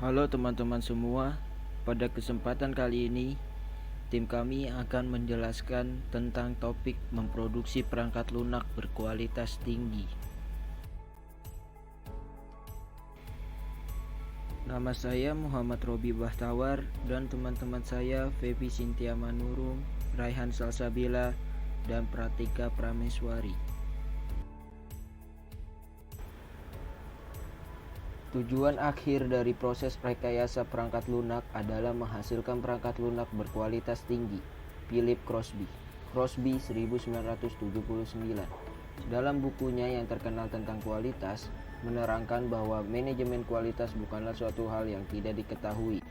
Halo teman-teman semua, pada kesempatan kali ini tim kami akan menjelaskan tentang topik memproduksi perangkat lunak berkualitas tinggi. Nama saya Muhammad Robi Bahtawar dan teman-teman saya Febi Sintia Manurung, Raihan Salsabila, dan Pratika Prameswari. Tujuan akhir dari proses rekayasa perangkat lunak adalah menghasilkan perangkat lunak berkualitas tinggi. Philip Crosby 1979. Dalam bukunya yang terkenal tentang kualitas, menerangkan bahwa manajemen kualitas bukanlah suatu hal yang tidak diketahui.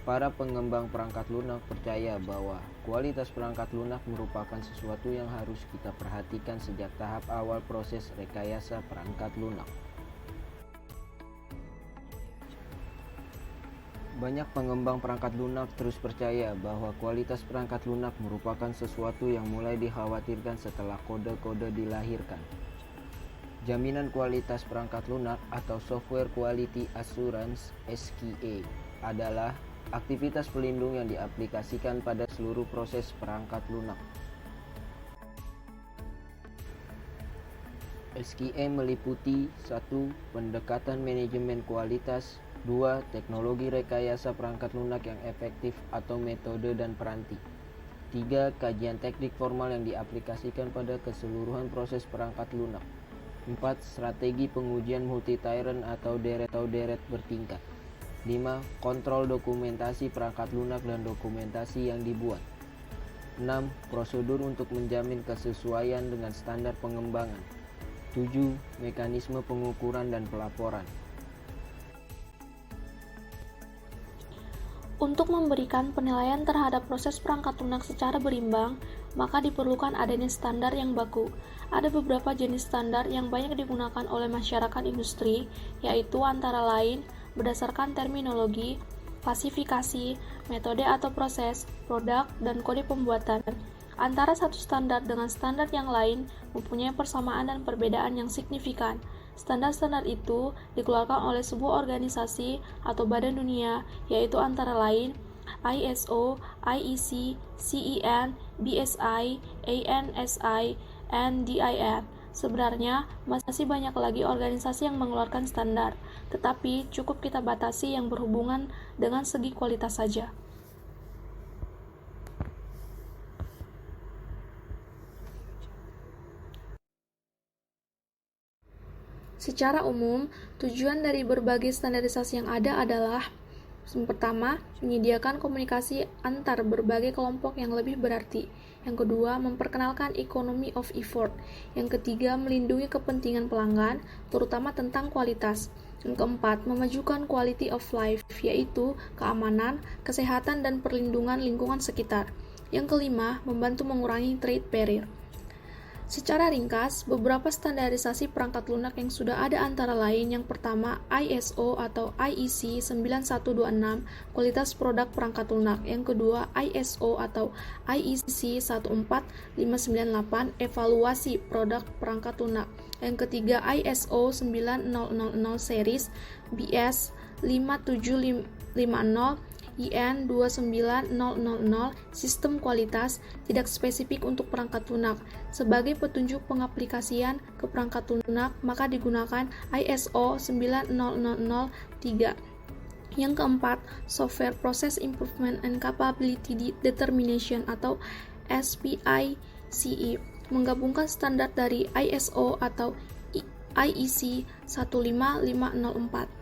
Para pengembang perangkat lunak percaya bahwa kualitas perangkat lunak merupakan sesuatu yang harus kita perhatikan sejak tahap awal proses rekayasa perangkat lunak. Banyak pengembang perangkat lunak terus percaya bahwa kualitas perangkat lunak merupakan sesuatu yang mulai dikhawatirkan setelah kode-kode dilahirkan. Jaminan kualitas perangkat lunak atau Software Quality Assurance (SQA) adalah aktivitas pelindung yang diaplikasikan pada seluruh proses perangkat lunak. SQA meliputi 1. Pendekatan manajemen kualitas, 2. Teknologi rekayasa perangkat lunak yang efektif atau metode dan peranti, 3. Kajian teknik formal yang diaplikasikan pada keseluruhan proses perangkat lunak, 4. Strategi pengujian multi-tyrant atau deret bertingkat, 5. Kontrol dokumentasi perangkat lunak dan dokumentasi yang dibuat, 6. Prosedur untuk menjamin kesesuaian dengan standar pengembangan, 7. Mekanisme pengukuran dan pelaporan. Untuk memberikan penilaian terhadap proses perangkat lunak secara berimbang, maka diperlukan adanya standar yang baku. Ada beberapa jenis standar yang banyak digunakan oleh masyarakat industri, yaitu antara lain berdasarkan terminologi, klasifikasi, metode atau proses, produk, dan kode pembuatan. Antara satu standar dengan standar yang lain mempunyai persamaan dan perbedaan yang signifikan. Standar-standar itu dikeluarkan oleh sebuah organisasi atau badan dunia, yaitu antara lain ISO, IEC, CEN, BSI, ANSI, and DIN. Sebenarnya masih banyak lagi organisasi yang mengeluarkan standar, tetapi cukup kita batasi yang berhubungan dengan segi kualitas saja. Secara umum, tujuan dari berbagai standarisasi yang ada adalah: yang pertama, menyediakan komunikasi antar berbagai kelompok yang lebih berarti. Yang kedua, memperkenalkan economy of effort. Yang ketiga, melindungi kepentingan pelanggan, terutama tentang kualitas. Yang keempat, memajukan quality of life, yaitu keamanan, kesehatan, dan perlindungan lingkungan sekitar. Yang kelima, membantu mengurangi trade barrier. Secara ringkas, beberapa standarisasi perangkat lunak yang sudah ada antara lain: yang pertama, ISO atau IEC 9126, kualitas produk perangkat lunak. Yang kedua, ISO atau IEC 14598, evaluasi produk perangkat lunak. Yang ketiga, ISO 9000 series BS 5750, IN 29000, sistem kualitas tidak spesifik untuk perangkat lunak. Sebagai petunjuk pengaplikasian ke perangkat lunak, maka digunakan ISO 9003. Yang keempat, Software Process Improvement and Capability Determination atau SPICE, menggabungkan standar dari ISO atau IEC 15504.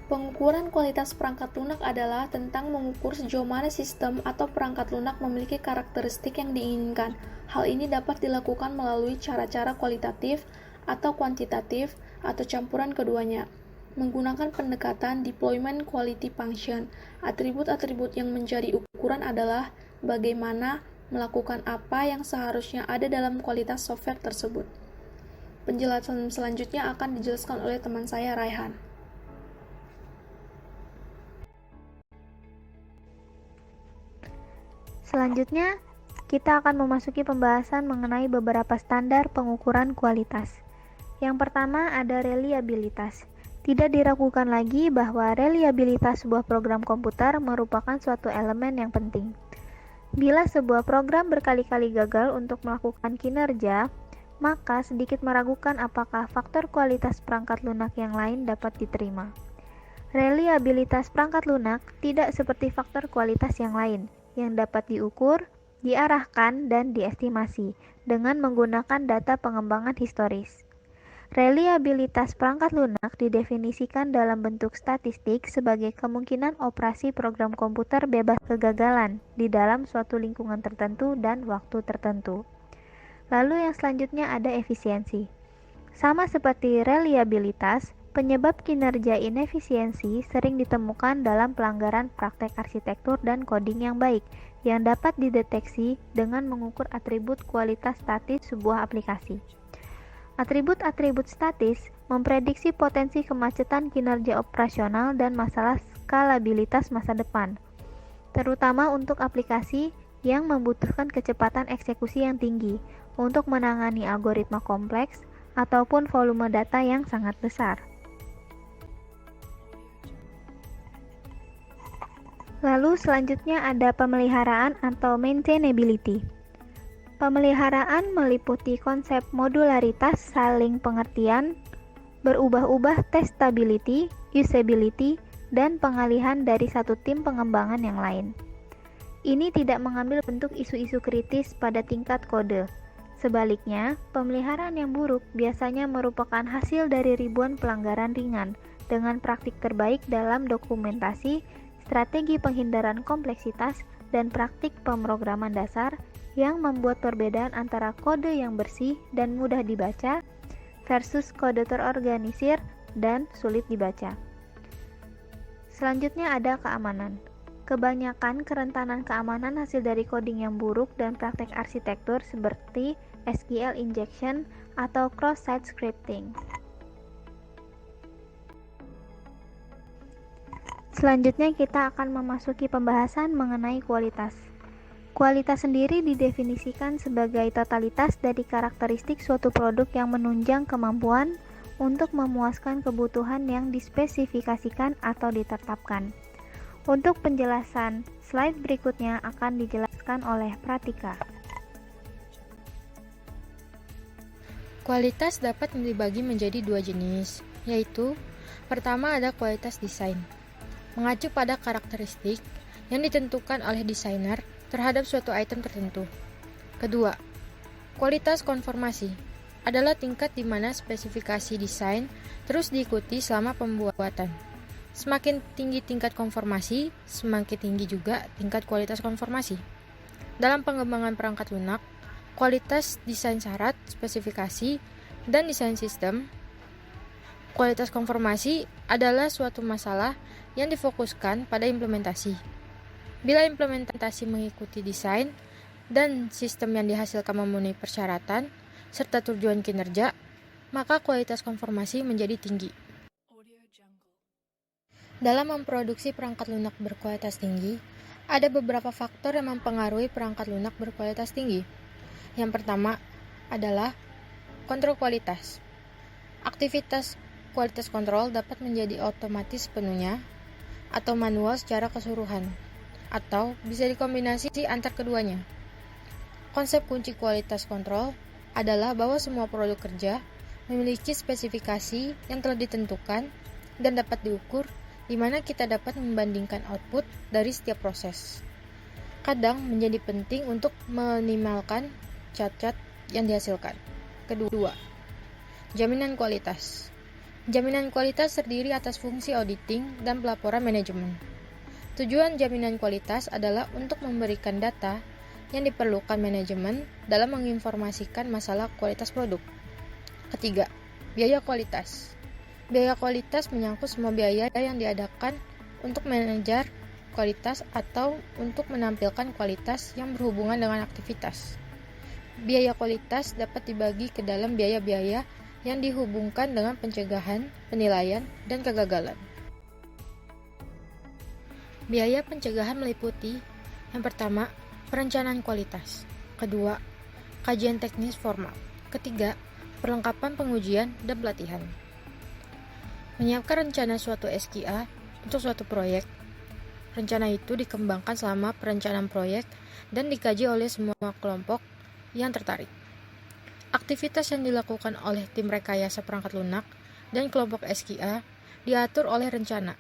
Pengukuran kualitas perangkat lunak adalah tentang mengukur sejauh mana sistem atau perangkat lunak memiliki karakteristik yang diinginkan. Hal ini dapat dilakukan melalui cara-cara kualitatif atau kuantitatif atau campuran keduanya. Menggunakan pendekatan deployment quality function, atribut-atribut yang menjadi ukuran adalah bagaimana melakukan apa yang seharusnya ada dalam kualitas software tersebut. Penjelasan selanjutnya akan dijelaskan oleh teman saya, Raihan. Selanjutnya, kita akan memasuki pembahasan mengenai beberapa standar pengukuran kualitas. Yang pertama ada reliabilitas. Tidak diragukan lagi bahwa reliabilitas sebuah program komputer merupakan suatu elemen yang penting. Bila sebuah program berkali-kali gagal untuk melakukan kinerja, maka sedikit meragukan apakah faktor kualitas perangkat lunak yang lain dapat diterima. Reliabilitas perangkat lunak tidak seperti faktor kualitas yang lain, yang dapat diukur, diarahkan, dan diestimasi dengan menggunakan data pengembangan historis. Reliabilitas perangkat lunak didefinisikan dalam bentuk statistik sebagai kemungkinan operasi program komputer bebas kegagalan di dalam suatu lingkungan tertentu dan waktu tertentu. Lalu yang selanjutnya ada efisiensi. Sama seperti reliabilitas, penyebab kinerja inefisiensi sering ditemukan dalam pelanggaran praktek arsitektur dan coding yang baik yang dapat dideteksi dengan mengukur atribut kualitas statis sebuah aplikasi. Atribut-atribut statis memprediksi potensi kemacetan kinerja operasional dan masalah skalabilitas masa depan, terutama untuk aplikasi yang membutuhkan kecepatan eksekusi yang tinggi untuk menangani algoritma kompleks ataupun volume data yang sangat besar. Lalu selanjutnya ada pemeliharaan atau maintainability. Pemeliharaan meliputi konsep modularitas saling pengertian, berubah-ubah testability, usability, dan pengalihan dari satu tim pengembangan yang lain. Ini tidak mengambil bentuk isu-isu kritis pada tingkat kode. Sebaliknya, pemeliharaan yang buruk biasanya merupakan hasil dari ribuan pelanggaran ringan dengan praktik terbaik dalam dokumentasi, strategi penghindaran kompleksitas, dan praktik pemrograman dasar yang membuat perbedaan antara kode yang bersih dan mudah dibaca versus kode terorganisir dan sulit dibaca. Selanjutnya ada keamanan. Kebanyakan kerentanan keamanan hasil dari coding yang buruk dan praktek arsitektur seperti SQL injection atau cross-site scripting. Selanjutnya kita akan memasuki pembahasan mengenai kualitas. Kualitas sendiri didefinisikan sebagai totalitas dari karakteristik suatu produk yang menunjang kemampuan untuk memuaskan kebutuhan yang dispesifikasikan atau ditetapkan. Untuk penjelasan, slide berikutnya akan dijelaskan oleh Pratika. Kualitas dapat dibagi menjadi dua jenis, yaitu pertama ada kualitas desain, mengacu pada karakteristik yang ditentukan oleh desainer terhadap suatu item tertentu. Kedua, kualitas konformasi adalah tingkat di mana spesifikasi desain terus diikuti selama pembuatan. Semakin tinggi tingkat konformasi, semakin tinggi juga tingkat kualitas konformasi. Dalam pengembangan perangkat lunak, kualitas desain syarat, spesifikasi, dan desain sistem, kualitas konformasi adalah suatu masalah yang difokuskan pada implementasi. Bila implementasi mengikuti desain dan sistem yang dihasilkan memenuhi persyaratan serta tujuan kinerja, maka kualitas konformasi menjadi tinggi. Dalam memproduksi perangkat lunak berkualitas tinggi, ada beberapa faktor yang mempengaruhi perangkat lunak berkualitas tinggi. Yang pertama adalah kontrol kualitas. Aktivitas kualitas kontrol dapat menjadi otomatis sepenuhnya atau manual secara keseluruhan, atau bisa dikombinasi antar keduanya. Konsep kunci kualitas kontrol adalah bahwa semua produk kerja memiliki spesifikasi yang telah ditentukan dan dapat diukur, di mana kita dapat membandingkan output dari setiap proses. Kadang menjadi penting untuk meminimalkan cacat yang dihasilkan. Kedua, jaminan kualitas. Jaminan kualitas terdiri atas fungsi auditing dan pelaporan manajemen. Tujuan jaminan kualitas adalah untuk memberikan data yang diperlukan manajemen dalam menginformasikan masalah kualitas produk. Ketiga, biaya kualitas. Biaya kualitas menyangkut semua biaya yang diadakan untuk manajer kualitas atau untuk menampilkan kualitas yang berhubungan dengan aktivitas. Biaya kualitas dapat dibagi ke dalam biaya-biaya yang dihubungkan dengan pencegahan, penilaian, dan kegagalan. Biaya pencegahan meliputi yang pertama, perencanaan kualitas. Kedua, kajian teknis formal. Ketiga, perlengkapan pengujian, dan pelatihan. Menyiapkan rencana suatu SKA untuk suatu proyek. Rencana itu dikembangkan selama perencanaan proyek dan dikaji oleh semua kelompok yang tertarik. Aktivitas yang dilakukan oleh tim rekayasa perangkat lunak dan kelompok SKA diatur oleh rencana.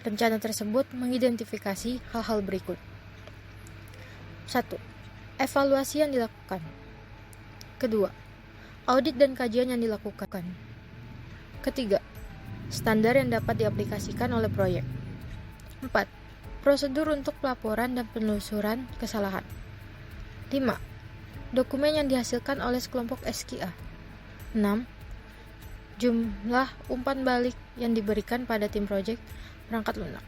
Rencana tersebut mengidentifikasi hal-hal berikut. 1. Evaluasi yang dilakukan. Kedua, audit dan kajian yang dilakukan. Ketiga, standar yang dapat diaplikasikan oleh proyek. 4. Prosedur untuk pelaporan dan penelusuran kesalahan. 5. Dokumen yang dihasilkan oleh sekelompok SKA. 6. Jumlah umpan balik yang diberikan pada tim proyek perangkat lunak.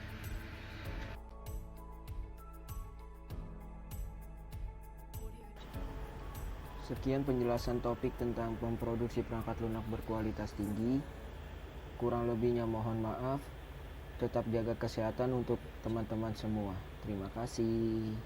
Sekian penjelasan topik tentang memproduksi perangkat lunak berkualitas tinggi. Kurang lebihnya mohon maaf. Tetap jaga kesehatan untuk teman-teman semua. Terima kasih.